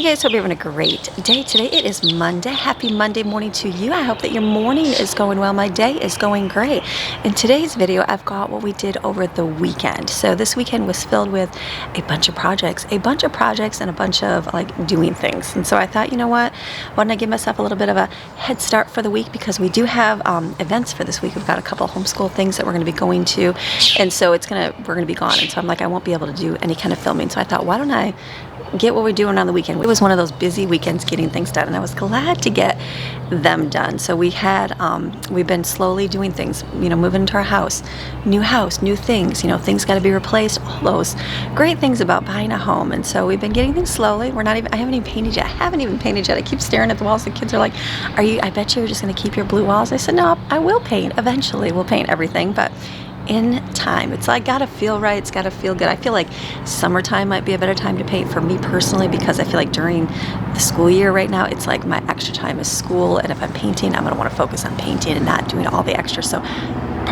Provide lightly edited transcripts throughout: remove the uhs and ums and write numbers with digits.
Hey guys, hope you're having a great day today. It is Monday. Happy Monday morning to you. I hope that your morning is going well. My day is going great. In today's video, I've got what we did over the weekend. So this weekend was filled with a bunch of projects and a bunch of like doing things. And so I thought, you know what? Why don't I give myself a little bit of a head start for the week, because we do have events for this week. We've got a couple of homeschool things that we're going to be going to. And so we're going to be gone. And so I'm like, I won't be able to do any kind of filming. So I thought, why don't I get what we're doing on the weekend. It was one of those busy weekends getting things done, and I was glad to get them done. So we've been slowly doing things, moving into our house, new things, things got to be replaced, all those great things about buying a home. And so we've been getting things slowly. I haven't even painted yet. I keep staring at the walls. The kids are like, I bet you're just going to keep your blue walls. I said, no, I will paint. Eventually we'll paint everything, but in time. It's like gotta feel right, it's gotta feel good. I feel like summertime might be a better time to paint for me personally, because I feel like during the school year right now, it's like my extra time is school, and if I'm painting, I'm gonna want to focus on painting and not doing all the extra. So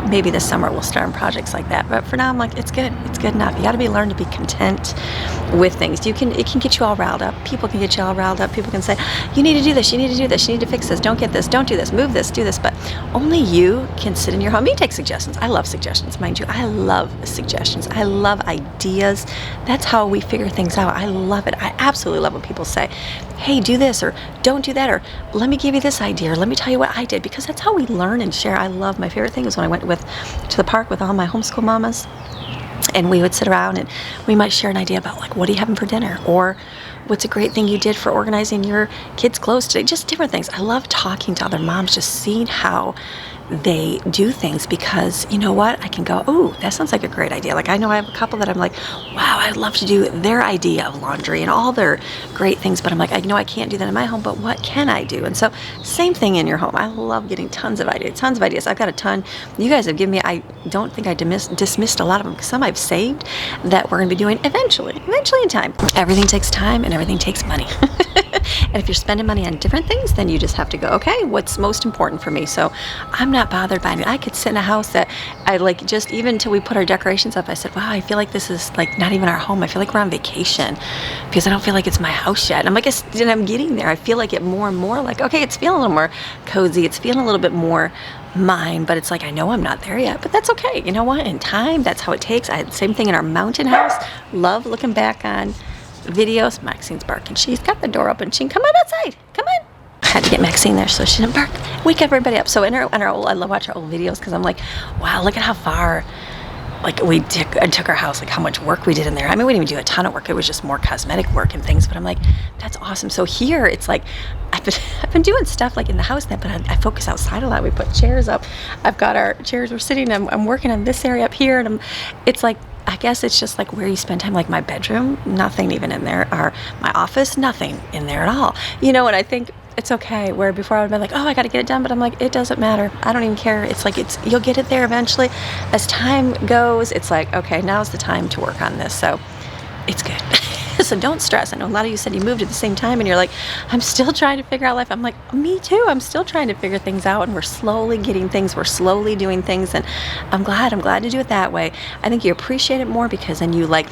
maybe this summer we'll start on projects like that, but for now I'm like, it's good enough. You got to learn to be content with things. It can get you all riled up. People can get you all riled up. People can say, you need to do this, you need to do this, you need to fix this, don't get this, don't do this, move this, do this. But only you can sit in your home. You take suggestions. I love suggestions, mind you. I love suggestions. I love ideas. That's how we figure things out. I love it. I absolutely love when people say, hey, do this, or don't do that, or let me give you this idea, or let me tell you what I did, because that's how we learn and share. My favorite thing is when I went to the park with all my homeschool mamas, and we would sit around and we might share an idea about, like, what are you having for dinner, or what's a great thing you did for organizing your kids' clothes today, just different things. I love talking to other moms, just seeing how they do things, because you know what, I can go, oh, that sounds like a great idea. Like, I know I have a couple that I'm like, wow, I'd love to do their idea of laundry and all their great things, but I'm like, I know I can't do that in my home, but what can I do? And so same thing in your home. I love getting tons of ideas. I've got a ton. You guys have given me, I don't think I dismissed a lot of them, because some I've saved that we're going to be doing eventually in time. Everything takes time and everything takes money. And if you're spending money on different things, then you just have to go, okay, what's most important for me? So I'm not bothered by it. I could sit in a house that I like, just even till we put our decorations up, I said, wow, I feel like this is like not even our home. I feel like we're on vacation, because I don't feel like it's my house yet. And I'm like, I'm getting there. I feel like it more and more, like, okay, it's feeling a little more cozy. It's feeling a little bit more mine, but it's like, I know I'm not there yet, but that's okay. You know what? In time, that's how it takes. I had the same thing in our mountain house. Love looking back on videos. Maxine's barking. She's got the door open. She can come on outside. Come on. I had to get Maxine there so she didn't bark. Wake everybody up. So I love watching our old videos, because I'm like, wow, look at how far, like, I took our house, like how much work we did in there. I mean, we didn't even do a ton of work. It was just more cosmetic work and things, but I'm like, that's awesome. So here it's like, I've been doing stuff like in the house, but I focus outside a lot. We put chairs up. I've got our chairs. We're sitting. I'm working on this area up here, and it's like, I guess it's just like where you spend time. Like my bedroom, nothing even in there. Or my office, nothing in there at all. And I think it's okay. Where before I would have been like, oh, I got to get it done, but I'm like, it doesn't matter. I don't even care. It's like, you'll get it there eventually. As time goes, it's like, okay, now's the time to work on this. So it's good. So don't stress. I know a lot of you said you moved at the same time, and you're like, I'm still trying to figure out life. I'm like, me too. I'm still trying to figure things out, and we're slowly getting things. We're slowly doing things, and I'm glad to do it that way. I think you appreciate it more, because then you like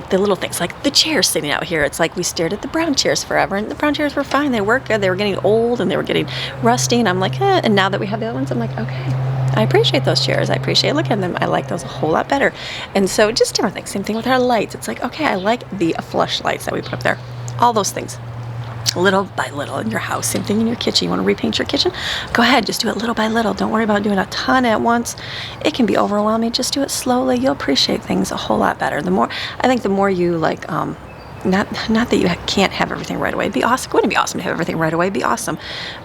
the little things, like the chairs sitting out here. It's like we stared at the brown chairs forever, and the brown chairs were fine. They worked good. They were getting old, and they were getting rusty, and I'm like, and now that we have the other ones, I'm like, okay, I appreciate those chairs. I appreciate looking at them. I like those a whole lot better. And so just different things. Same thing with our lights. It's like, okay, I like the flush lights that we put up there. All those things, little by little in your house. Same thing in your kitchen. You want to repaint your kitchen? Go ahead. Just do it little by little. Don't worry about doing a ton at once. It can be overwhelming. Just do it slowly. You'll appreciate things a whole lot better. The more you like, not that you can't have everything right away. It'd be awesome. Wouldn't it be awesome to have everything right away? It'd be awesome.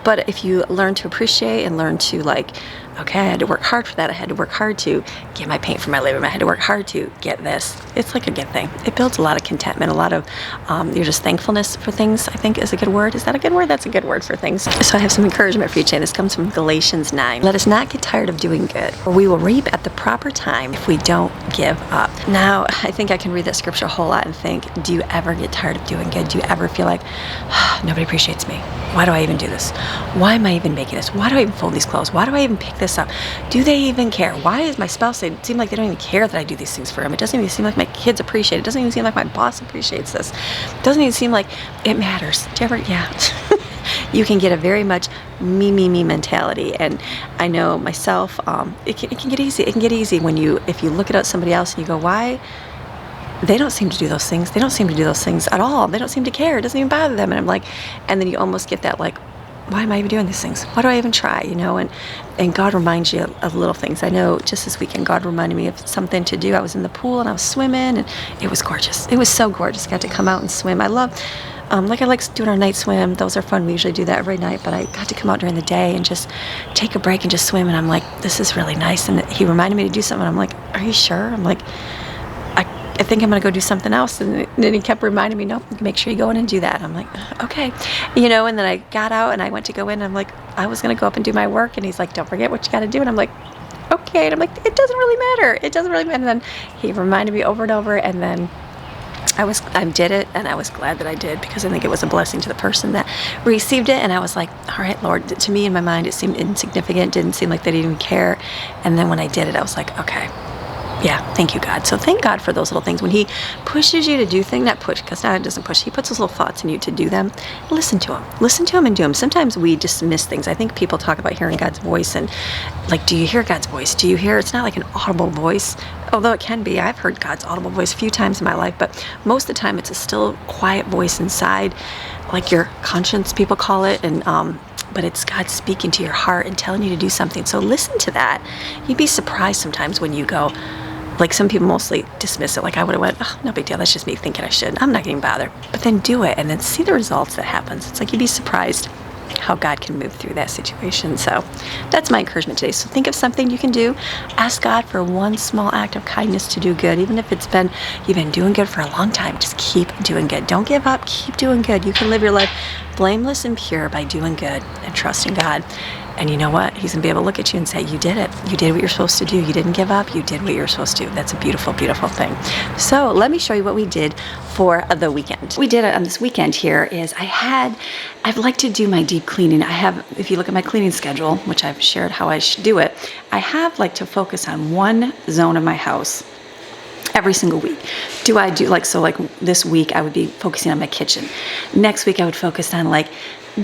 But if you learn to appreciate and learn to like, okay, I had to work hard for that. I had to work hard to get my paint for my living room. I had to work hard to get this. It's like a good thing. It builds a lot of contentment, a lot of your just thankfulness for things, I think is a good word. Is that a good word? That's a good word for things. So I have some encouragement for you today. This comes from Galatians 9. Let us not get tired of doing good, for we will reap at the proper time if we don't give up. Now, I think I can read that scripture a whole lot and think, do you ever ever get tired of doing good? Do you ever feel like, nobody appreciates me? Why do I even do this? Why am I even making this? Why do I even fold these clothes? Why do I even pick this up? Do they even care? Why is my spouse, it seem like they don't even care that I do these things for them? It doesn't even seem like my kids appreciate it. It doesn't even seem like my boss appreciates this. It doesn't even seem like it matters. Do you ever, yeah. You can get a very much me mentality, and I know myself, it can get easy. It can get easy when if you look at somebody else and you go, why? They don't seem to do those things. They don't seem to do those things at all. They don't seem to care. It doesn't even bother them. And I'm like, and then you almost get that like, why am I even doing these things? Why do I even try? And God reminds you of little things. I know just this weekend, God reminded me of something to do. I was in the pool and I was swimming, and it was gorgeous. It was so gorgeous. I got to come out and swim. I love, I like doing our night swim. Those are fun. We usually do that every night, but I got to come out during the day and just take a break and just swim. And I'm like, this is really nice. And he reminded me to do something. I'm like, are you sure? I'm like, I think I'm going to go do something else. And then he kept reminding me, no, make sure you go in and do that. I'm like, okay. And then I got out and I went to go in, and I'm like, I was going to go up and do my work. And he's like, don't forget what you got to do. And I'm like, okay. And I'm like, it doesn't really matter. It doesn't really matter. And then he reminded me over and over. And then I did it, and I was glad that I did, because I think it was a blessing to the person that received it. And I was like, all right, Lord. To me, in my mind, it seemed insignificant. Didn't seem like they didn't even care. And then when I did it, I was like, okay. Yeah, thank you, God. So thank God for those little things. When he pushes you to do things, not push, because now it doesn't push. He puts those little thoughts in you to do them. Listen to him. Listen to him and do them. Sometimes we dismiss things. I think people talk about hearing God's voice, and like, do you hear God's voice? Do you hear? It's not like an audible voice, although it can be. I've heard God's audible voice a few times in my life, but most of the time it's a still quiet voice inside, like your conscience, people call it, and but it's God speaking to your heart and telling you to do something. So listen to that. You'd be surprised sometimes when you go, like, some people mostly dismiss it. Like, I would have went, oh, no big deal. That's just me thinking I should. I'm not getting bothered. But then do it, and then see the results that happens. It's like you'd be surprised how God can move through that situation. So that's my encouragement today. So think of something you can do. Ask God for one small act of kindness to do good. Even if you've been doing good for a long time, just keep doing good. Don't give up. Keep doing good. You can live your life blameless and pure by doing good and trusting God. And you know what? He's going to be able to look at you and say, you did it. You did what you're supposed to do. You didn't give up. You did what you're supposed to do. That's a beautiful, beautiful thing. So let me show you what we did for the weekend. What we did on this weekend here is I'd like to do my deep cleaning. If you look at my cleaning schedule, which I've shared how I should do it, I have like to focus on one zone of my house every single week. Like this week I would be focusing on my kitchen. Next week I would focus on like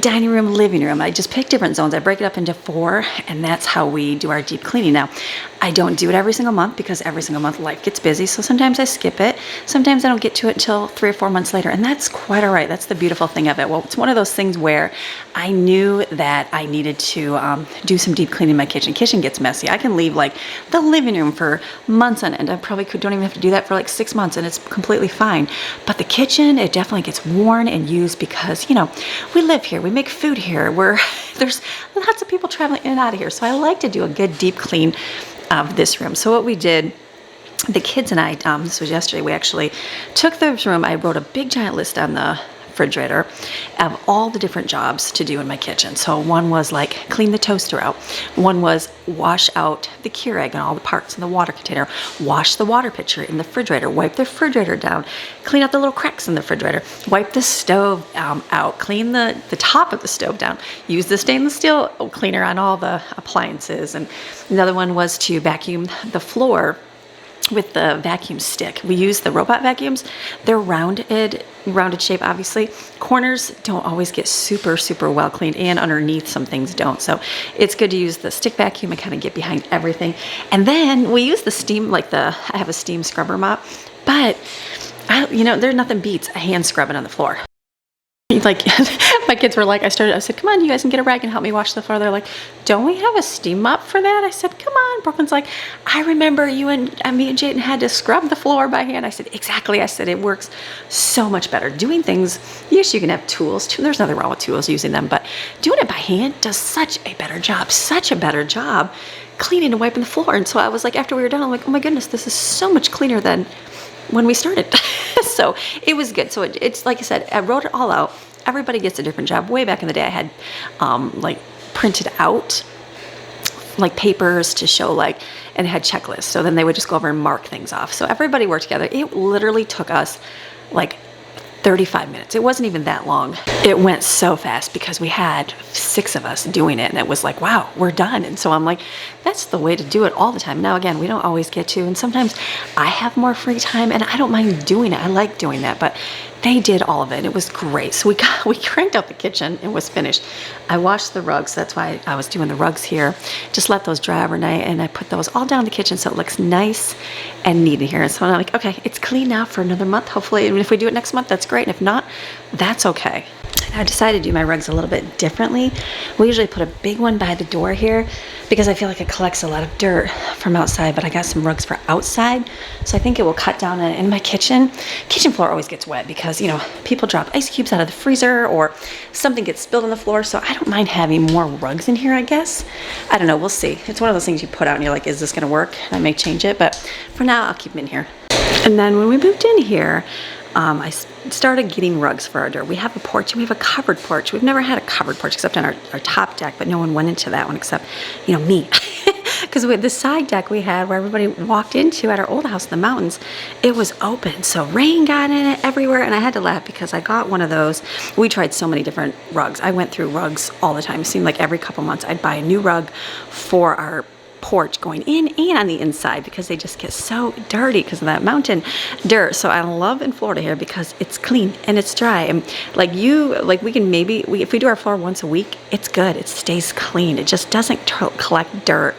dining room, living room. I just pick different zones. I break it up into 4, and that's how we do our deep cleaning. Now, I don't do it every single month, because every single month life gets busy. So sometimes I skip it. Sometimes I don't get to it until 3 or 4 months later, and that's quite all right. That's the beautiful thing of it. Well, it's one of those things where I knew that I needed to do some deep cleaning in my kitchen. Kitchen gets messy. I can leave like the living room for months on end. I probably don't even have to do that for like 6 months, and it's completely fine. But the kitchen, it definitely gets worn and used, because we live here. We make food here. There's lots of people traveling in and out of here. So I like to do a good deep clean of this room. So what we did, the kids and I, this was yesterday, we actually took this room. I wrote a big giant list on the refrigerator of all the different jobs to do in my kitchen. So one was like clean the toaster out. One was wash out the Keurig and all the parts in the water container. Wash the water pitcher in the refrigerator. Wipe the refrigerator down. Clean out the little cracks in the refrigerator. Wipe the stove out. Clean the top of the stove down. Use the stainless steel cleaner on all the appliances. And another one was to vacuum the floor with the vacuum stick. We use the robot vacuums. They're rounded shape, obviously. Corners don't always get super, super well cleaned, and underneath some things don't. So it's good to use the stick vacuum and kind of get behind everything. And then we use the steam, I have a steam scrubber mop, but there's nothing beats a hand scrubbing on the floor. Like, my kids were like, I said, come on, you guys can get a rag and help me wash the floor. They're like, don't we have a steam mop for that? I said, come on. Brooklyn's like, I remember me and Jayden had to scrub the floor by hand. I said, exactly. I said, it works so much better. Doing things, yes, you can have tools too. There's nothing wrong with tools, using them, but doing it by hand does such a better job cleaning and wiping the floor. And so I was like, after we were done, I'm like, oh my goodness, this is so much cleaner than when we started. So it was good. So it's like I said, I wrote it all out. Everybody gets a different job. Way back in the day, I had printed out like papers to show and it had checklists. So then they would just go over and mark things off. So everybody worked together. It literally took us 35 minutes. It wasn't even that long. It went so fast because we had 6 of us doing it, and it was like, wow, we're done. And so I'm like, that's the way to do it all the time. Now, again, we don't always get to, and sometimes I have more free time and I don't mind doing it. I like doing that, but they did all of it. It was great. So we cranked out the kitchen and was finished. I washed the rugs. That's why I was doing the rugs here. Just let those dry overnight, and I put those all down in the kitchen so it looks nice and neat in here. And so I'm like, okay, it's clean now for another month. Hopefully, and if we do it next month, that's great. And if not, that's okay. I decided to do my rugs a little bit differently. We usually put a big one by the door here because I feel like it collects a lot of dirt from outside, but I got some rugs for outside, so I think it will cut down in my kitchen. Kitchen floor always gets wet because, you know, people drop ice cubes out of the freezer or something gets spilled on the floor, so I don't mind having more rugs in here, I guess. I don't know, we'll see. It's one of those things you put out and you're like, is this gonna work? And I may change it, but for now, I'll keep them in here. And then when we moved in here, I started getting rugs for our door. We have a porch, and we have a covered porch. We've never had a covered porch except on our top deck, but no one went into that one except, you know, me. Because we had the side deck we had where everybody walked into at our old house in the mountains. It was open, so rain got in it everywhere, and I had to laugh because I got one of those. We tried so many different rugs. I went through rugs all the time. It seemed like every couple months I'd buy a new rug for our porch going in and on the inside because they just get so dirty because of that mountain dirt. So I love in Florida here because it's clean and it's dry, and we can if we do our floor once a week, it's good. It stays clean. It just doesn't collect dirt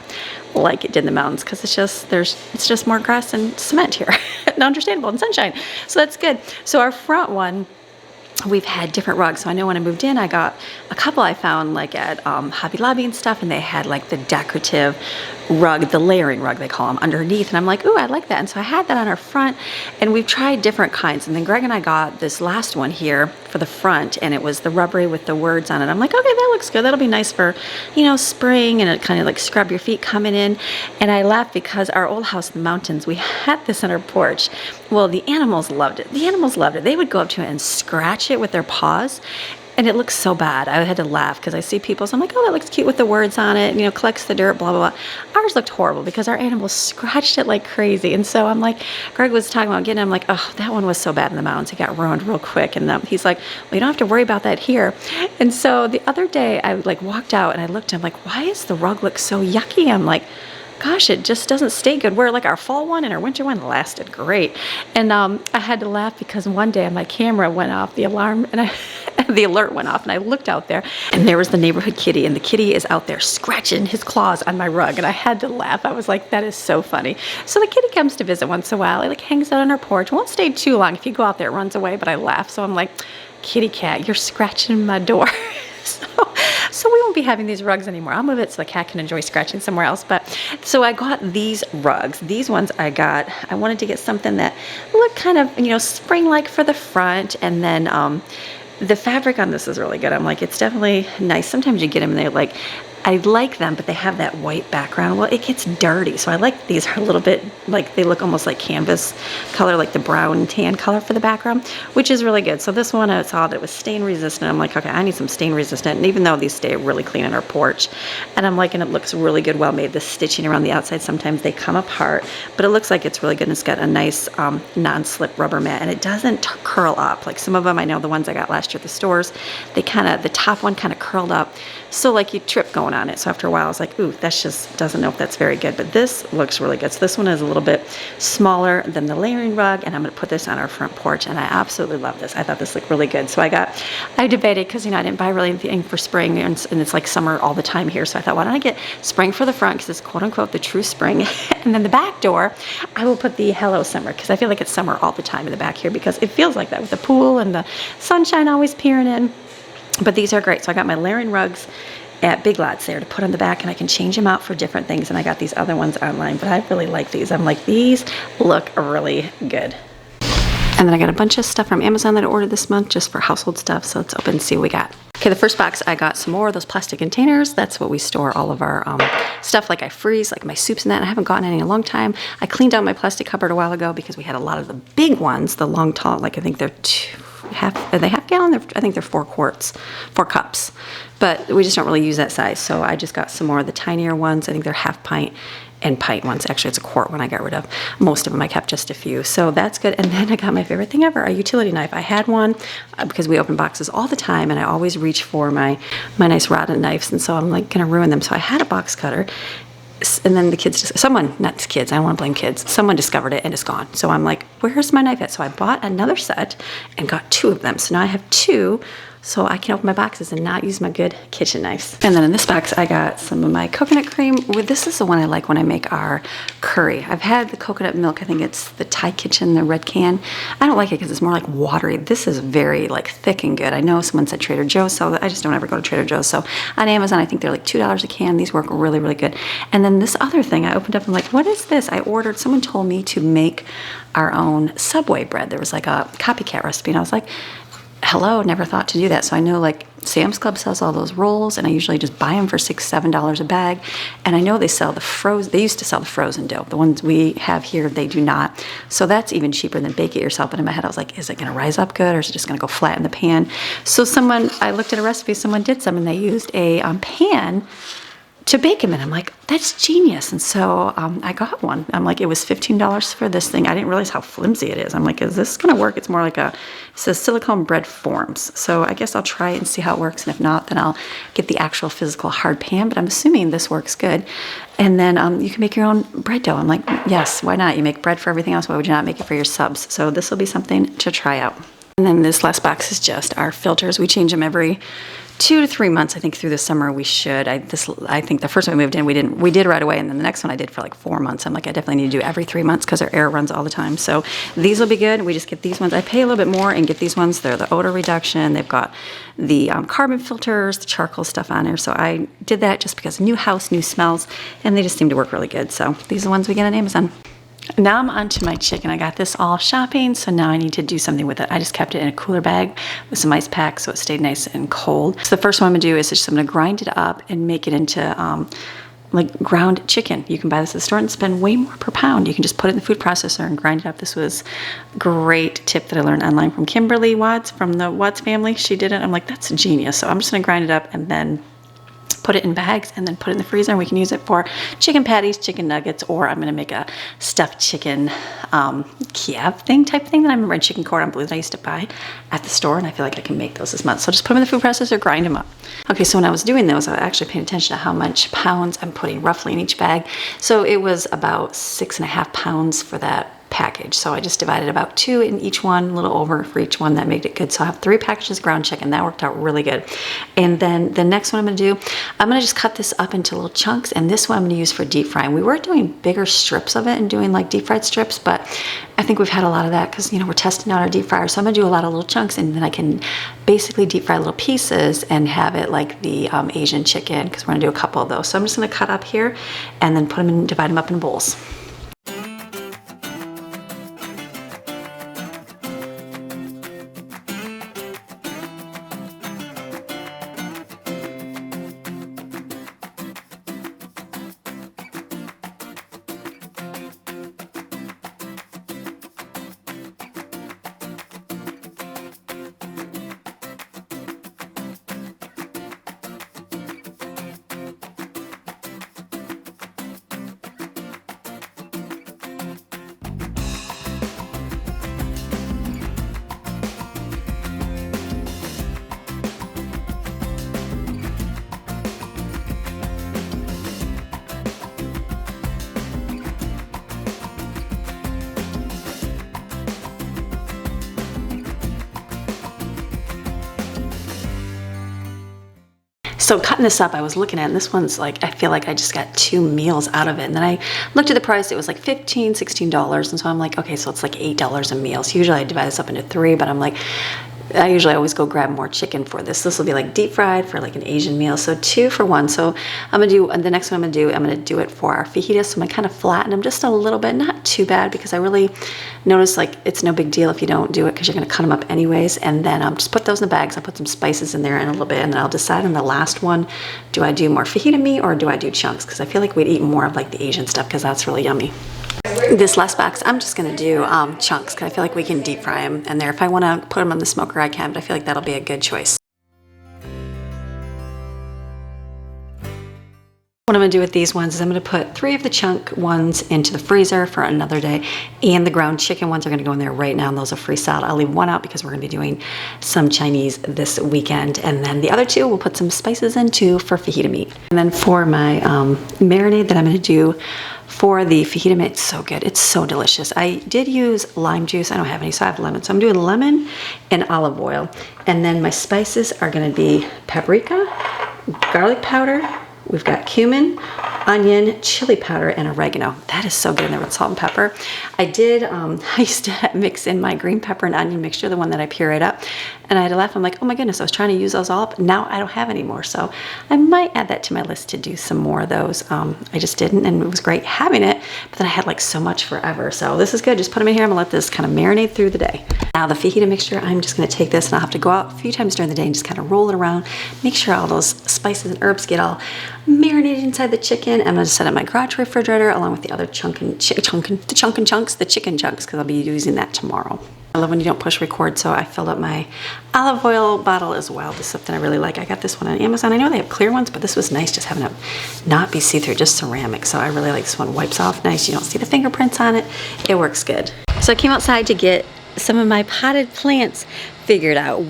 like it did in the mountains because it's just more grass and cement here. Understandable, and sunshine. So that's good. So our front one, we've had different rugs. So I know when I moved in, I got a couple I found like at Hobby Lobby and stuff, and they had like the decorative rug, the layering rug they call them, underneath, and I'm like, ooh, I like that. And so I had that on our front, and we've tried different kinds. And then Greg and I got this last one here for the front, and it was the rubbery with the words on it. I'm like, okay, that looks good. That'll be nice for, you know, spring, and it kind of like scrub your feet coming in. And I laughed because our old house in the mountains, we had this on our porch. Well, the animals loved it. The animals loved it. They would go up to it and scratch it with their paws, and it looks so bad. I had to laugh because I see people, so I'm like, oh, that looks cute with the words on it, you know, collects the dirt, blah, blah, blah. Ours looked horrible because our animals scratched it like crazy. And so I'm like, Greg was talking about getting it. I'm like, oh, that one was so bad in the mountains. It got ruined real quick. And he's like, well, you don't have to worry about that here. And so the other day I like walked out and I looked, and I'm like, why is the rug look so yucky? I'm like, gosh, it just doesn't stay good. Where like our fall one and our winter one lasted great. And I had to laugh because one day my camera went off, the alarm, and the alert went off, and I looked out there, and there was the neighborhood kitty, and the kitty is out there scratching his claws on my rug, and I had to laugh. I was like, that is so funny. So the kitty comes to visit once in a while. It like hangs out on our porch. Won't stay too long. If you go out there, it runs away, but I laugh. So I'm like, kitty cat, you're scratching my door. So we won't be having these rugs anymore. I'll move it so the cat can enjoy scratching somewhere else. But so I got these rugs. These ones I wanted to get something that looked kind of, you know, spring-like for the front. And then the fabric on this is really good. I'm like, it's definitely nice. Sometimes you get them and they're like, I like them, but they have that white background. Well, it gets dirty. So I like these are a little bit like, they look almost like canvas color, like the brown tan color for the background, which is really good. So this one I saw that it was stain resistant. I'm like, okay, I need some stain resistant. And even though these stay really clean on our porch, and I'm like, and it looks really good, well made. The stitching around the outside, sometimes they come apart, but it looks like it's really good. And it's got a nice non-slip rubber mat, and it doesn't curl up. Like some of them, I know the ones I got last year at the stores, the top one kind of curled up. So like you trip going on it. So after a while I was like, ooh, that's just doesn't know if that's very good, but this looks really good. So this one is a little bit smaller than the layering rug, and I'm going to put this on our front porch, and I absolutely love this. I thought this looked really good. So I debated because, you know, I didn't buy really anything for spring, and it's like summer all the time here. So I thought, why don't I get spring for the front because it's quote unquote the true spring. And then the back door, I will put the hello summer because I feel like it's summer all the time in the back here because it feels like that with the pool and the sunshine always peering in. But these are great. So I got my layering rugs at Big Lots there to put on the back, and I can change them out for different things. And I got these other ones online, but I really like these. I'm like, these look really good. And then I got a bunch of stuff from Amazon that I ordered this month just for household stuff. So let's open and see what we got. Okay, the first box, I got some more of those plastic containers. That's what we store all of our stuff, like I freeze, like my soups and that. I haven't gotten any in a long time. I cleaned out my plastic cupboard a while ago because we had a lot of the big ones, the long, tall, like I think they're half gallon? I think they're 4 cups. But we just don't really use that size. So I just got some more of the tinier ones. I think they're half pint. and pint ones. Actually, it's a quart one I got rid of. Most of them I kept just a few. So that's good. And then I got my favorite thing ever, a utility knife. I had one because we open boxes all the time, and I always reach for my nice rotten knives, and so I'm like gonna ruin them. So I had a box cutter. And then the kids, not kids, I don't want to blame kids, someone discovered it and it's gone. So I'm like, where's my knife at? So I bought another set and got 2 of them. So now I have 2, so I can open my boxes and not use my good kitchen knives. And then in this box, I got some of my coconut cream. This is the one I like when I make our curry. I've had the coconut milk. I think it's the Thai Kitchen, the red can. I don't like it because it's more like watery. This is very like thick and good. I know someone said Trader Joe's, so I just don't ever go to Trader Joe's. So on Amazon, I think they're like $2 a can. These work really, really good. And then this other thing I opened up, I'm like, what is this? I ordered, someone told me to make our own Subway bread. There was like a copycat recipe, and I was like, hello, never thought to do that. So I know like Sam's Club sells all those rolls, and I usually just buy them for $6, $7 a bag. And I know they sell the frozen, they used to sell the frozen dough. The ones we have here, they do not. So that's even cheaper than bake it yourself. But in my head, I was like, is it gonna rise up good, or is it just gonna go flat in the pan? So I looked at a recipe, someone did some, and they used a pan to bake them in. I'm like, that's genius. And so I got one. I'm like, it was $15 for this thing. I didn't realize how flimsy it is. I'm like, is this gonna work? It's more like it says silicone bread forms. So I guess I'll try it and see how it works. And if not, then I'll get the actual physical hard pan, but I'm assuming this works good. And then you can make your own bread dough. I'm like, yes, why not? You make bread for everything else. Why would you not make it for your subs? So this will be something to try out. And then this last box is just our filters. We change them every 2 to 3 months. I think through the summer we should. I think the first time we moved in, we did right away, and then the next one I did for like 4 months. I'm like, I definitely need to do every 3 months because our air runs all the time. So these will be good. We just get these ones. I pay a little bit more and get these ones. They're the odor reduction. They've got the carbon filters, the charcoal stuff on there. So I did that just because new house, new smells, and they just seem to work really good. So these are the ones we get on Amazon. Now I'm on to my chicken. I got this all shopping, so now I need to do something with it. I just kept it in a cooler bag with some ice packs so it stayed nice and cold. So the first one I'm gonna do is just I'm gonna grind it up and make it into like ground chicken. You can buy this at the store and spend way more per pound. You can just put it in the food processor and grind it up. This was a great tip that I learned online from Kimberly Watts from the Watts family. She did it. I'm like, that's genius. So I'm just gonna grind it up and then put it in bags and then put it in the freezer, and we can use it for chicken patties, chicken nuggets, or I'm gonna make a stuffed chicken Kiev type thing that I remember in chicken cordon bleu that I used to buy at the store, and I feel like I can make those this month. So just put them in the food processor, grind them up. Okay, so when I was doing those, I was actually paying attention to how much pounds I'm putting roughly in each bag. So it was about 6.5 pounds for that package. So I just divided about 2 in each one, a little over for each one. That made it good. So I have 3 packages of ground chicken. That worked out really good. And then the next one I'm going to do, I'm going to just cut this up into little chunks, and this one I'm going to use for deep frying. We were doing bigger strips of it and doing like deep fried strips, but I think we've had a lot of that because, you know, we're testing out our deep fryer. So I'm going to do a lot of little chunks, and then I can basically deep fry little pieces and have it like the Asian chicken, because we're going to do a couple of those. So I'm just going to cut up here and then put them in, divide them up in bowls. So cutting this up, I was looking at, and this one's like, I feel like I just got 2 meals out of it. And then I looked at the price, it was like $15, $16. And so I'm like, okay, so it's like $8 a meal. So usually I divide this up into 3, but I'm like, I usually always go grab more chicken for this. This will be like deep fried for like an Asian meal. So 2 for 1. So I'm gonna do, the next one I'm gonna do it for our fajitas. So I'm gonna kind of flatten them just a little bit, not too bad, because I really noticed like it's no big deal if you don't do it because you're gonna cut them up anyways. And then just put those in the bags. I'll put some spices in there in a little bit, and then I'll decide on the last one, do I do more fajita meat or do I do chunks? Because I feel like we'd eat more of like the Asian stuff because that's really yummy. This last box, I'm just going to do chunks because I feel like we can deep fry them in there. If I want to put them on the smoker, I can, but I feel like that'll be a good choice. What I'm gonna do with these ones is I'm gonna put 3 of the chunk ones into the freezer for another day, and the ground chicken ones are gonna go in there right now, and those are free salad. I'll leave one out because we're gonna be doing some Chinese this weekend, and then the other 2 we'll put some spices into for fajita meat. And then for my marinade that I'm gonna do for the fajita meat, it's so good, it's so delicious. I did use lime juice, I don't have any, so I have lemon. So I'm doing lemon and olive oil. And then my spices are gonna be paprika, garlic powder, we've got cumin, onion, chili powder, and oregano. That is so good in there with salt and pepper. I used to mix in my green pepper and onion mixture, the one that I pureed up, and I had to laugh. I'm like, oh my goodness, I was trying to use those all up. Now I don't have any more, so I might add that to my list to do some more of those. I just didn't, and it was great having it, but then I had like so much forever. So this is good. Just put them in here. I'm gonna let this kind of marinate through the day. Now the fajita mixture, I'm just gonna take this, and I'll have to go out a few times during the day and just kind of roll it around, make sure all those spices and herbs get all marinated inside the chicken. I'm gonna set up my garage refrigerator along with the other chicken chunks, because I'll be using that tomorrow. I love when you don't push record, so I filled up my olive oil bottle as well. This is something I really like. I got this one on Amazon. I know they have clear ones, but this was nice just having it not be see-through, just ceramic. So I really like this one. Wipes off nice. You don't see the fingerprints on it. It works good. So I came outside to get some of my potted plants figured out.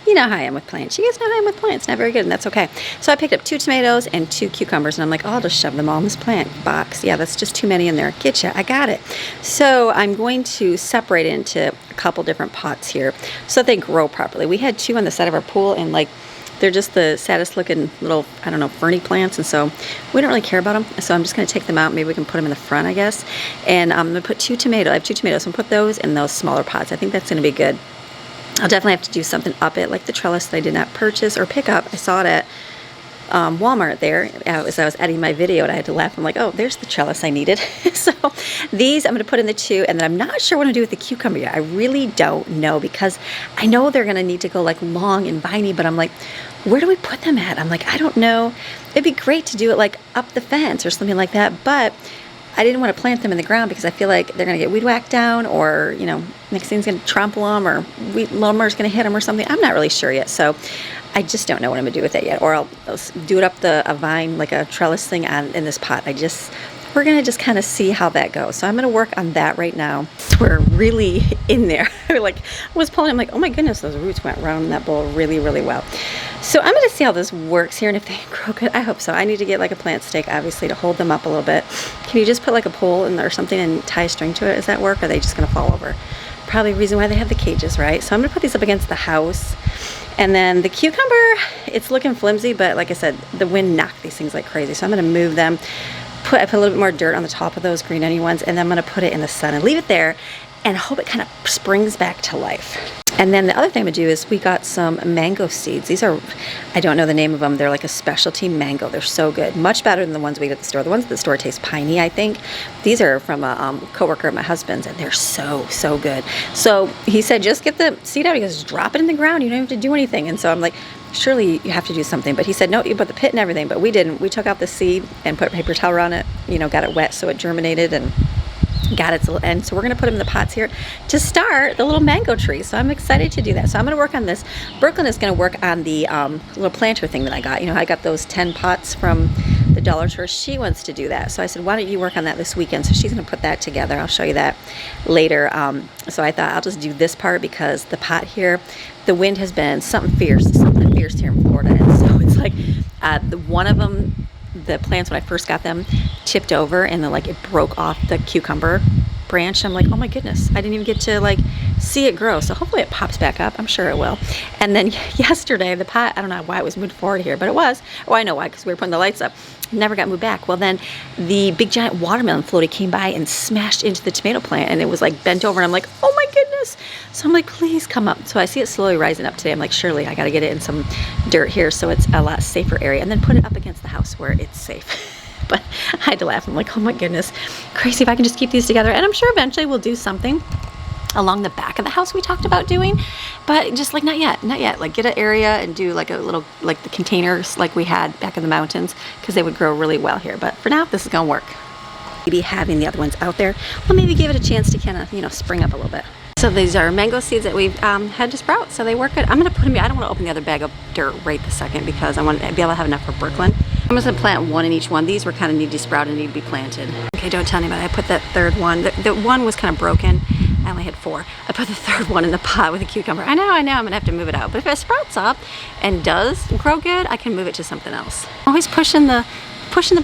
You know how I am with plants. You guys know how I am with plants. Not very good, and that's okay. So I picked up 2 tomatoes and 2 cucumbers, and I'm like, oh, I'll just shove them all in this plant box. Yeah, that's just too many in there. Getcha, I got it. So I'm going to separate it into a couple different pots here so they grow properly. We had 2 on the side of our pool, and like, they're just the saddest looking little, I don't know, ferny plants, and so we don't really care about them. So I'm just gonna take them out. Maybe we can put them in the front, I guess. And I'm gonna put 2 tomatoes. I have 2 tomatoes, so I'm gonna put those in those smaller pots. I think that's gonna be good. I'll definitely have to do something up it, like the trellis that I did not purchase or pick up. I saw it at Walmart there as I was editing my video, and I had to laugh. I'm like, oh, there's the trellis I needed. So these I'm going to put in the 2, and then I'm not sure what to do with the cucumber yet. I really don't know, because I know they're going to need to go like long and viney, but I'm like, where do we put them at? I'm like, I don't know. It'd be great to do it like up the fence or something like that, but I didn't want to plant them in the ground because I feel like they're going to get weed whacked down, or, you know, next thing's going to trample them, or lawnmower's going to hit them or something. I'm not really sure yet, so I just don't know what I'm going to do with it yet. Or I'll do it up a vine, like a trellis thing in this pot. We're going to just kind of see how that goes. So I'm going to work on that right now. We're really in there. Like, I was pulling, I'm like, oh my goodness, those roots went around in that bowl really, really well. So I'm going to see how this works here, and if they grow good, I hope so. I need to get like a plant stake, obviously, to hold them up a little bit. Can you just put like a pole in there or something and tie a string to it? Does that work? Or are they just going to fall over? Probably the reason why they have the cages, right? So I'm going to put these up against the house. And then the cucumber, it's looking flimsy, but like I said, the wind knocked these things like crazy. So I'm going to move them. I put a little bit more dirt on the top of those green onion ones, and then I'm going to put it in the sun and leave it there and hope it kind of springs back to life. And then the other thing I'm going to do is we got some mango seeds. These are, I don't know the name of them. They're like a specialty mango. They're so good. Much better than the ones we get at the store. The ones at the store taste piney, I think. These are from a coworker of my husband's, and they're so, so good. So he said, just get the seed out. He goes, drop it in the ground. You don't have to do anything. And so I'm like, surely you have to do something. But he said, no, you put the pit and everything. But we didn't. We took out the seed and put a paper towel around it, you know, got it wet so it germinated and got its little end. So we're going to put them in the pots here to start the little mango tree. So I'm excited to do that. So I'm going to work on this. Brooklyn is going to work on the little planter thing that I got. You know, I got those 10 pots from the dollar store. She wants to do that. So I said, why don't you work on that this weekend? So she's going to put that together. I'll show you that later. So I thought I'll just do this part because the pot here, the wind has been something fierce here in Florida. And so it's like one of them, the plants when I first got them, tipped over, and then like it broke off the cucumber branch. I'm like, oh my goodness, I didn't even get to like see it grow. So hopefully it pops back up. I'm sure it will. And then yesterday the pot, I don't know why it was moved forward here, but it was. Oh, I know why, because we were putting the lights up. Never got moved back. Well, then the big giant watermelon floaty came by and smashed into the tomato plant, and it was like bent over, and I'm like, oh my goodness. So I'm like, please come up. So I see it slowly rising up today. I'm like, surely I got to get it in some dirt here so it's a lot safer area, and then put it up against the house where it's safe. But I had to laugh. I'm like, oh my goodness, crazy if I can just keep these together. And I'm sure eventually we'll do something along the back of the house we talked about doing, but just like not yet. Like get an area and do like a little, like the containers like we had back in the mountains, because they would grow really well here. But for now, this is gonna work. Maybe having the other ones out there will maybe give it a chance to kind of, you know, spring up a little bit. So these are mango seeds that we've had to sprout, so they work good. I'm gonna put them, I don't want to open the other bag of dirt right this second because I want to be able to have enough for Brooklyn. I'm just gonna plant one in each one. These were kind of need to sprout and need to be planted. Okay, don't tell anybody. I put that third one. The one was kind of broken. I only had 4. I put the third one in the pot with a cucumber. I know, I'm gonna have to move it out. But if it sprouts up and does grow good, I can move it to something else. Always pushing the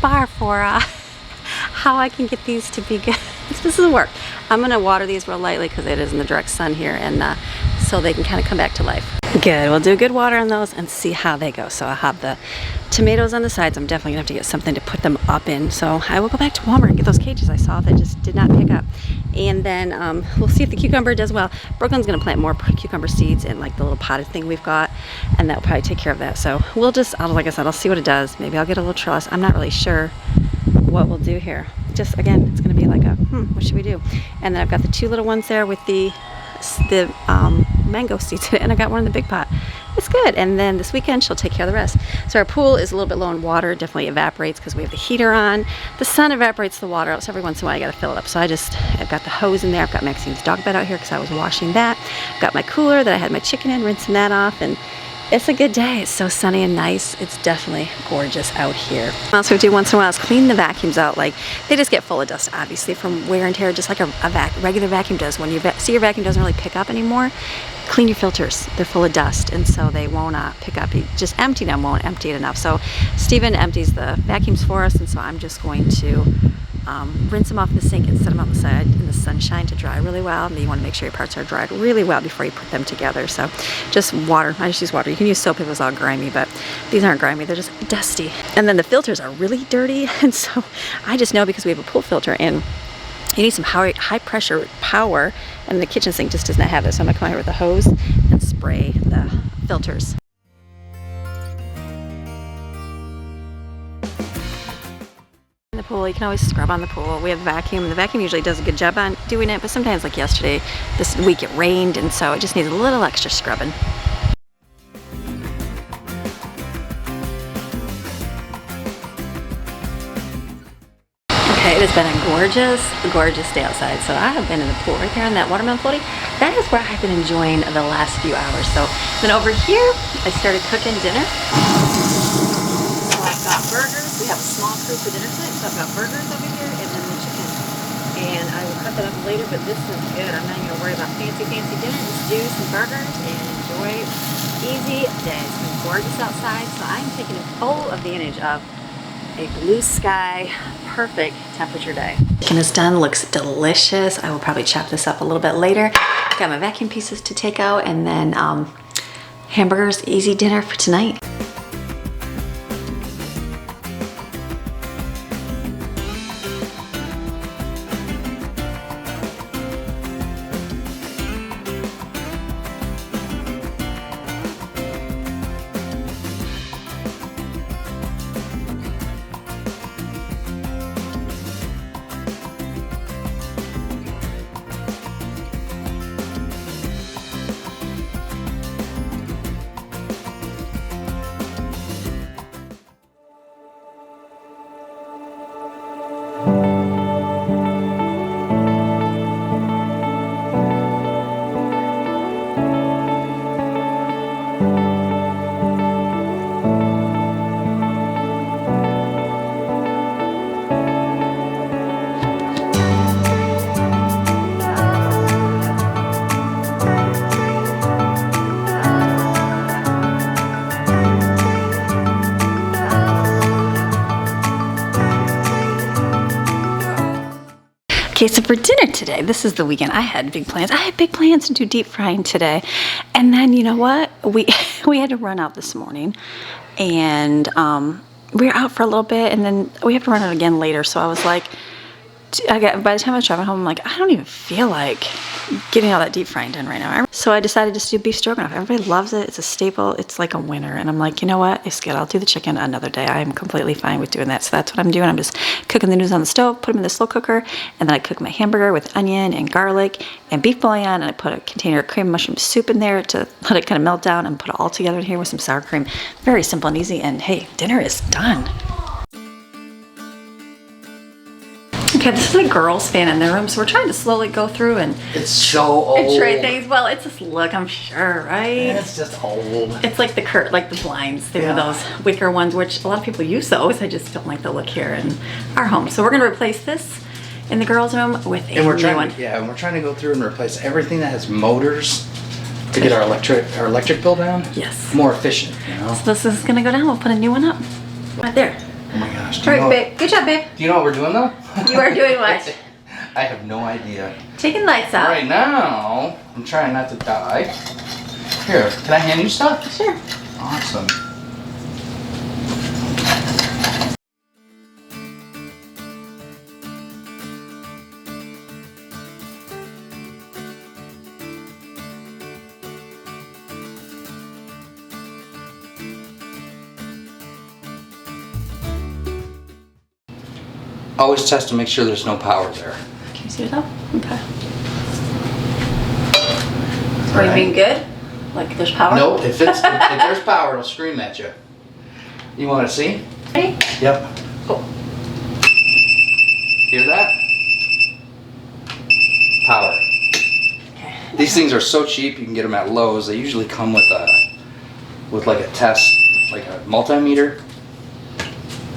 bar for how I can get these to be good. This is work. I'm gonna water these real lightly because it is in the direct sun here, and so they can kind of come back to life. Good, we'll do a good water on those and see how they go. So I'll have the tomatoes on the sides. I'm definitely gonna have to get something to put them up in. So I will go back to Walmart and get those cages I saw that just did not pick up. And then we'll see if the cucumber does well. Brooklyn's gonna plant more cucumber seeds in like the little potted thing we've got, and that'll probably take care of that. So we'll just, like I said, I'll see what it does. Maybe I'll get a little trellis. I'm not really sure what we'll do here. Just again, it's gonna be like a, what should we do? And then I've got the 2 little ones there with the mango seeds in it, and I got one in the big pot. It's good. And then this weekend she'll take care of the rest. So our pool is a little bit low in water. It definitely evaporates because we have the heater on. The sun evaporates the water out, so every once in a while I got to fill it up. So I've got the hose in there. I've got Maxine's dog bed out here because I was washing that. I've got my cooler that I had my chicken in, rinsing that off, and it's a good day. It's so sunny and nice. It's definitely gorgeous out here. What else we do once in a while is clean the vacuums out. Like, they just get full of dust, obviously, from wear and tear, just like a regular vacuum does. When you see your vacuum doesn't really pick up anymore, clean your filters. They're full of dust, and so they won't pick up. You just empty them, won't empty it enough. So Steven empties the vacuums for us, and so I'm just going to rinse them off the sink and set them outside in the sunshine to dry really well. And you want to make sure your parts are dried really well before you put them together. So just water. I just use water. You can use soap if it's all grimy, but these aren't grimy. They're just dusty. And then the filters are really dirty, and so I just know because we have a pool filter, and you need some high pressure power, and the kitchen sink just does not have it. So I'm gonna come out here with a hose and spray the filters. In the pool, you can always scrub on the pool. We have a vacuum. The vacuum usually does a good job on doing it, but sometimes, like yesterday, this week it rained, and so it just needs a little extra scrubbing. Okay, it has been a gorgeous day outside. So I have been in the pool right there on that watermelon floaty. That is where I've been enjoying the last few hours. So then over here, I started cooking dinner. So I've got burgers. We have a small crew for dinner tonight, so I've got burgers over here and then the chicken. And I will cut that up later, but this is good. I'm not even gonna worry about fancy dinner. Just do some burgers and enjoy easy day. It's been gorgeous outside, so I'm taking full advantage of a blue sky, perfect temperature day. Chicken is done, looks delicious. I will probably chop this up a little bit later. Got my vacuum pieces to take out, and then hamburgers, easy dinner for tonight. Okay, so for dinner today, this is the weekend. I had big plans. I had big plans to do deep frying today. And then, you know what? We had to run out this morning. And we were out for a little bit, and then we have to run out again later. So I was like, by the time I was driving home, I'm like, I don't even feel like getting all that deep frying done right now. So I decided just to do beef stroganoff. Everybody loves it. It's a staple. It's like a winner. And I'm like, you know what? It's good. I'll do the chicken another day. I am completely fine with doing that. So that's what I'm doing. I'm just cooking the noodles on the stove, put them in the slow cooker, and then I cook my hamburger with onion and garlic and beef bouillon, and I put a container of cream mushroom soup in there to let it kind of melt down, and put it all together in here with some sour cream. Very simple and easy. And hey, dinner is done. Okay, this is a girl's fan in their room, so we're trying to slowly go through and It's so old. and trade things. Well, it's just look, I'm sure, right? Yeah, it's just old. It's like the blinds. They were those wicker ones, which a lot of people use those. I just don't like the look here in our home. So we're gonna replace this in the girls' room with a new one. And we're trying to go through and replace everything that has motors to get our electric bill down. Yes. More efficient, you know. So this is gonna go down. We'll put a new one up. Right there. Oh my gosh. All right, babe. Good job, babe. Do you know what we're doing though? You are doing what? I have no idea. Taking lights out. Right now, I'm trying not to die. Here, can I hand you stuff? Sure. Awesome. Always test to make sure there's no power there. Can you see yourself? Okay. Are you being good? Like there's power? Nope. If there's power, it'll scream at you. You want to see? Ready? Yep. Oh. Hear that? Power. Okay. These things are so cheap. You can get them at Lowe's. They usually come with like a test, like a multimeter.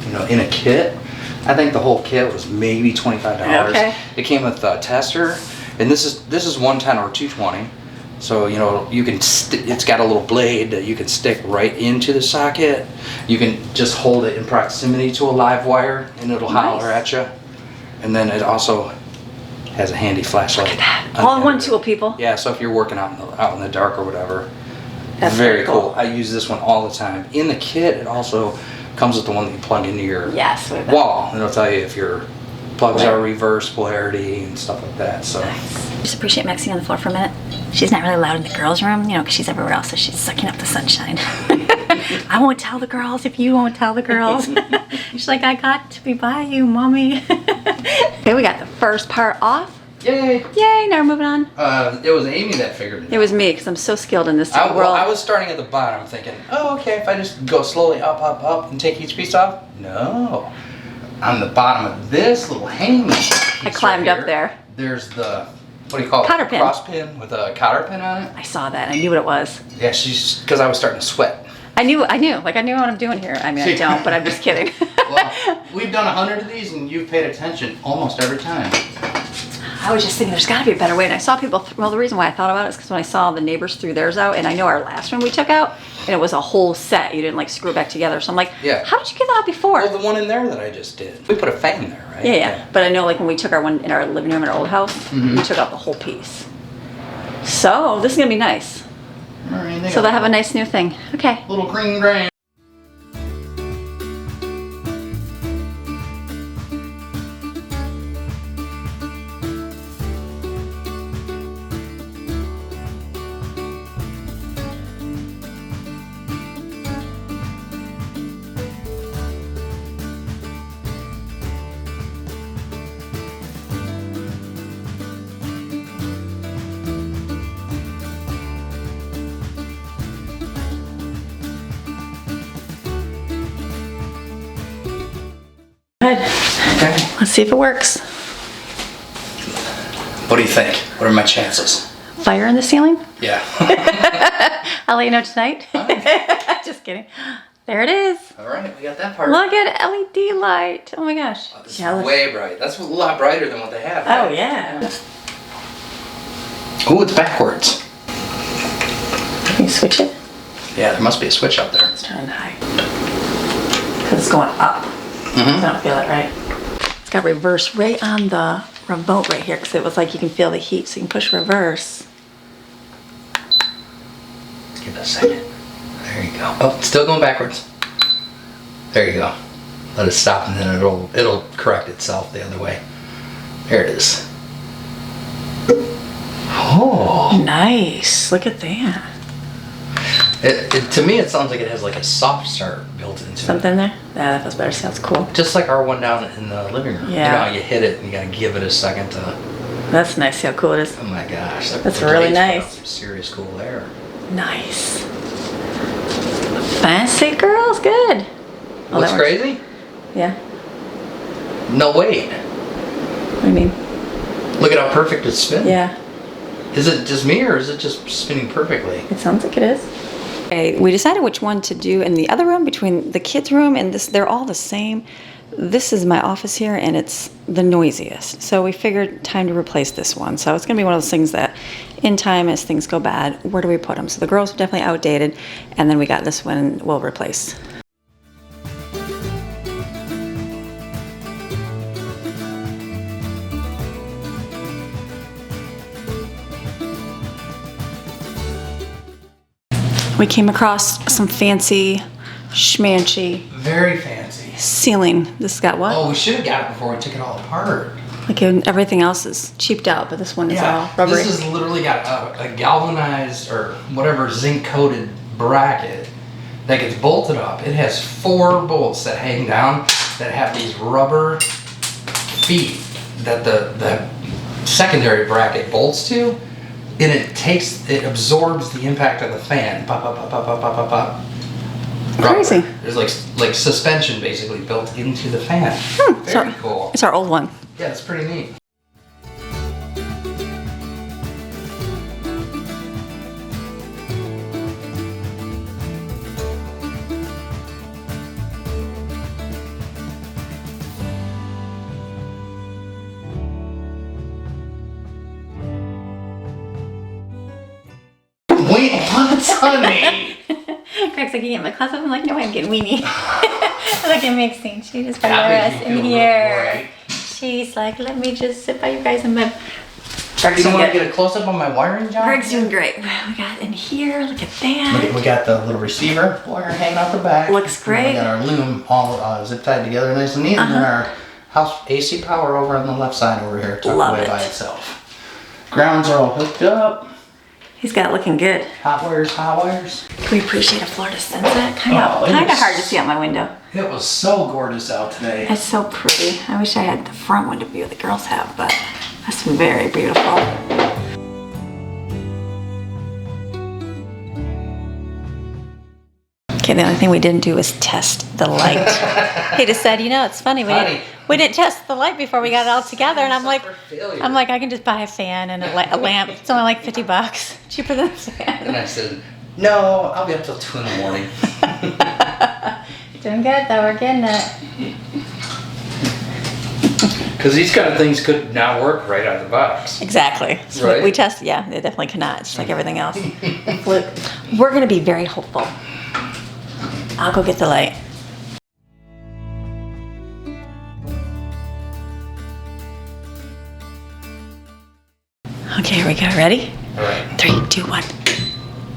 You know, in a kit. I think the whole kit was maybe $25. Okay. It came with a tester, and this is 110 or 220. So you know you can. It's got a little blade that you can stick right into the socket. You can just hold it in proximity to a live wire, and it'll holler at you. And then it also has a handy flashlight. Look at that. All in one tool, people. Yeah. So if you're working out in the dark or whatever, That's very cool. cool. I use this one all the time. In the kit, it also comes with the one that you plug into your wall, and it'll tell you if your plugs are reverse polarity and stuff like that. So just appreciate Maxine on the floor for a minute. She's not really allowed in the girls' room, you know, because she's everywhere else, so she's sucking up the sunshine. I won't tell the girls if you won't tell the girls. She's like, I got to be by you, mommy. Okay, we got the first part off. yay! Yay! Now we're moving on. It was Amy that figured it out. It was me, because I'm so skilled in this Well, world. I was starting at the bottom thinking, oh, okay, if I just go slowly up, up, up and take each piece off. No. On the bottom of this little hanging piece I climbed up there. There's the, what do you call it? Cotter pin. Cross pin with a cotter pin on it. I saw that. I knew what it was. Yeah, because I was starting to sweat. I knew. Like, I knew what I'm doing here. I mean, I don't, but I'm just kidding. Well, we've done 100 of these, and you've paid attention almost every time. I was just thinking there's got to be a better way, and I saw people. Well, the reason why I thought about it is because when I saw the neighbors threw theirs out, and I know our last one we took out, and it was a whole set. You didn't like screw it back together. So I'm like, Yeah. how did you get that out before? Well, the one in there that I just did. We put a fan there, right? Yeah. But I know like when we took our one in our living room in our old house, we took out the whole piece. So this is gonna be nice. All right, So they'll have a nice new thing. Okay. little green grain. Good. Okay. Let's see if it works. What do you think? What are my chances? Fire in the ceiling? Yeah. I'll let you know tonight. Just kidding. There it is. All right, we got that part. Look at LED light. Oh my gosh. Oh, this is way bright. That's a lot brighter than what they have. Oh Right? yeah. Oh, it's backwards. Can you switch it? Yeah, there must be a switch up there. Let's turn it high. Because it's going up. I don't feel it right. It's got reverse right on the remote right here because it was like you can feel the heat, so you can push reverse. Give it a second. There you go. Oh, it's still going backwards. There you go. Let it stop, and then it'll correct itself the other way. There it is. Oh, Nice. Look at that. to me, it sounds like it has like a soft start built into Something there? Yeah, that feels better. Sounds cool. it. Just like our one down in the living room. Yeah. You know how you hit it and you gotta give it a second to. That's nice. See how cool it is? Oh my gosh. That's the really blades put out nice. some serious cool air. Nice. Fancy girls. Good. Oh, What's that works. crazy? Yeah. No, wait. I mean, Look at how perfect it's spinning. yeah. Is it just me or is it just spinning perfectly? It sounds like it is. Okay, we decided which one to do in the other room between the kids' room and this. They're all the same. This is my office here, and it's the noisiest. So we figured time to replace this one. So it's going to be one of those things that in time, as things go bad, where do we put them? So the girls are definitely outdated, and then we got this one we'll replace. We came across some fancy, schmancy Very fancy. ceiling. This has got what? Oh, we should have got it before we took it all apart. Like everything else is cheaped out, but this one is all rubbery. This has literally got a galvanized or whatever zinc coated bracket that gets bolted up. It has 4 bolts that hang down that have these rubber feet that the secondary bracket bolts to, and it absorbs the impact of the fan. Pop, pop, pop, pop, pop, pop, pop, pop. Crazy. There's like suspension basically built into the fan. Very cool. It's our old one. Yeah, it's pretty neat. Wait, what's honey? Greg's like, you get my clothes up? I'm like, no, I'm getting weenie. Look at Mixing. She just got us in here. She's like, let me just sit by you guys in bed. You don't want to get a close up on my wiring job? Greg's doing great. We got in here. Look at that. We got the little receiver wire hanging out the back. Looks great. We got our loom all zip tied together nice and neat. And then our house AC power over on the left side over here, tucked away by itself. Grounds are all hooked up. He's got it looking good. Hot wires, hot wires. Can we appreciate a Florida sunset? Kind of hard to see out my window. It was so gorgeous out today. It's so pretty. I wish I had the front window view the girls have, but that's very beautiful. Okay, the only thing we didn't do was test the light. He just said, you know, it's funny, we didn't test the light before we got it all together, and I'm like, I can just buy a fan and a lamp. It's only like $50, cheaper than a fan. And I said, no, I'll be up till 2 in the morning. Doing good though, we're getting it. Because these kind of things could not work right out of the box. Exactly. So right? we tested, yeah, they definitely cannot, just like everything else. We're gonna be very hopeful. I'll go get the light. Okay, here we go. Ready? All right. 3, 2, 1.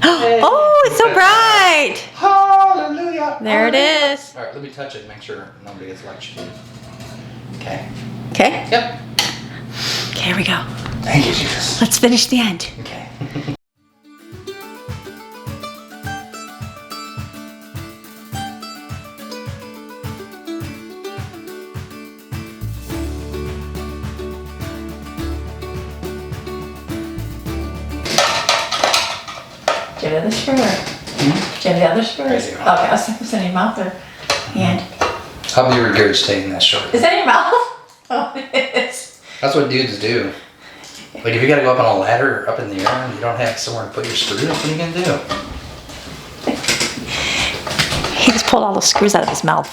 Oh, it's so bright! Hallelujah! There it is. All right, let me touch it and make sure nobody gets electrocuted. Okay. Okay? Yep. Okay, here we go. Thank you, Jesus. Let's finish the end. Okay. Do you have the other screw? Do you have the other screw? Right here. Okay, I was thinking, is that in your mouth or hand? I'll be regurgitating that short. Is that in your mouth? Oh, it is. That's what dudes do. Like if you gotta go up on a ladder or up in the air and you don't have somewhere to put your screws, what are you gonna do? He just pulled all the screws out of his mouth.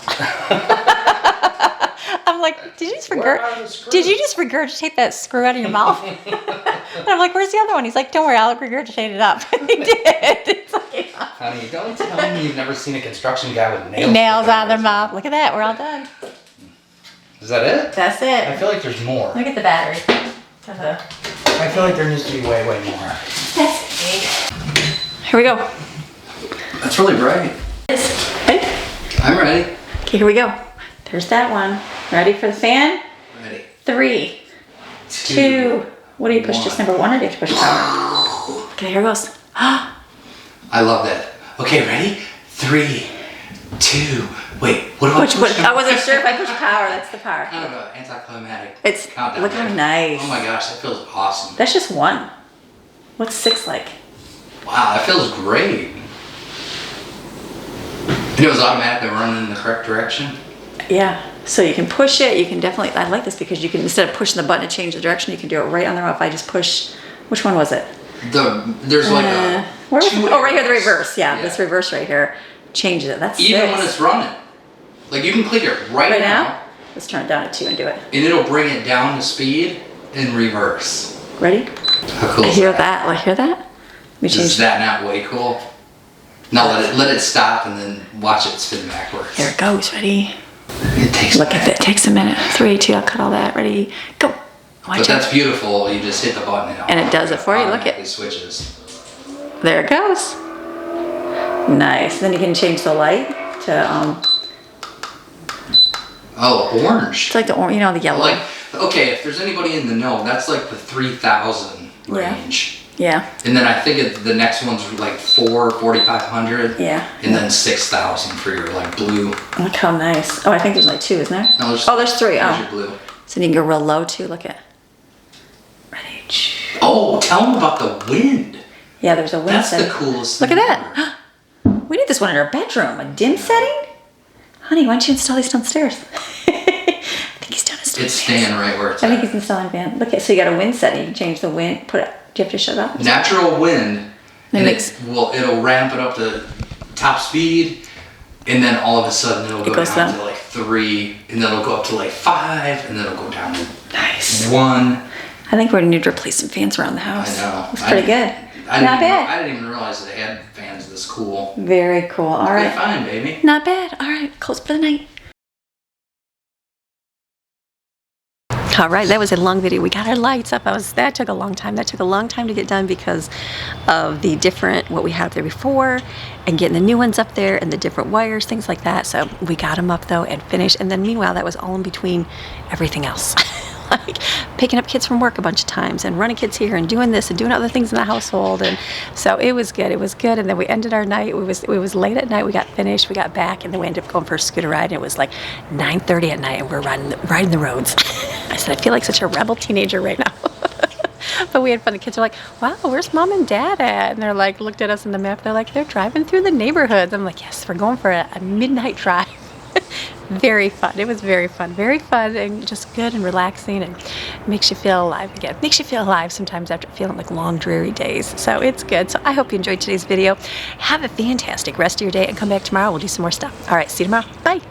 I'm like, did you just regurgitate that screw out of your mouth? And I'm like, where's the other one? He's like, don't worry, I'll regurgitate it up. And he did. It's like, Honey, don't tell me you've never seen a construction guy with nails. Nails out of their mouth. Look at that, we're all done. Is that it? That's it. I feel like there's more. Look at the battery. I feel like there needs to be way, way more. That's it. Here we go. That's really bright. Ready? I'm ready. Okay, here we go. There's that one. Ready for the fan? Ready. 3, 2. What do you push? Just number 1 or do you have to push power? Okay, here goes. I love that. Okay, ready? 3, 2. Wait, what do I push? I wasn't sure if I pushed power. That's the power. I don't know. Anticlimactic. It's countdown. look how nice. Oh my gosh, that feels awesome. That's just 1. What's 6 like? Wow, that feels great. And it was automatically running in the correct direction. Yeah. So you can push it. You can definitely, I like this because you can, instead of pushing the button to change the direction, you can do it right on the remote. If I just push, which one was it? There's like a oh, right here, the reverse. Yeah, this reverse right here changes it. That's even when it's running. Like you can click it right now. Let's turn it down to 2 and do it. And it'll bring it down to speed in reverse. Ready? How cool I is hear that? that. Like, hear that? Is that not way cool? Now let it stop and then watch it spin backwards. Here it goes. Ready? It takes Look at it. It takes a minute. 3, 2, I'll cut all that. Ready? Go. Watch but that's beautiful. You just hit the button and it does it for you. Look at it. Switches. There it goes. Nice. Then you can change the light to oh, orange. It's like the orange, you know, the yellow. Like, okay, if there's anybody in the know, that's like the 3,000 range. Yeah. And then I think the next one's like 4,500. Yeah. And then 6,000 for your like blue. Look how nice. Oh, I think there's like 2, isn't there? No, there's 3. There's your blue. So you can go real low too. Look at. Ready. Oh, tell them about the wind. Yeah, there's a wind That's setting. the coolest Look thing at that. We need this one in our bedroom. A dim setting? Honey, why don't you install these downstairs? I think he's done his It's staying right where it's I at. think he's installing fan. Look at, so you got a wind setting. You can change the wind. Put it. Do you have to shut it off? Natural wind. It And makes. it'll ramp it up to top speed, and then all of a sudden it'll go goes down down. to like 3, and then it'll go up to like 5, and then it'll go down to Nice. 1. I think we're gonna need to replace some fans around the house. I know. It's pretty good. Not bad. I didn't even realize they had fans this cool. Very cool. All Okay, right. fine, baby. Not bad. All right. Close for the night. All right, that was a long video. We got our lights up. That took a long time. That took a long time to get done because of the different, what we had there before, and getting the new ones up there and the different wires, things like that. So we got them up though and finished. And then meanwhile, that was all in between everything else. Like picking up kids from work a bunch of times and running kids here and doing this and doing other things in the household. And so it was good. It was good. And then we ended our night. It was late at night. We got finished. We got back, and then we ended up going for a scooter ride. And it was like 9:30 at night, and we're riding the roads. I said, I feel like such a rebel teenager right now. But we had fun. The kids are like, wow, where's mom and dad at? And they're like, looked at us in the map. They're like, they're driving through the neighborhoods. I'm like, yes, we're going for a midnight drive. Very fun. It was very fun and just good and relaxing, and makes you feel alive again. Makes you feel alive sometimes after feeling like long, dreary days. So it's good. So I hope you enjoyed today's video. Have a fantastic rest of your day and come back tomorrow. We'll do some more stuff. All right. See you tomorrow. Bye.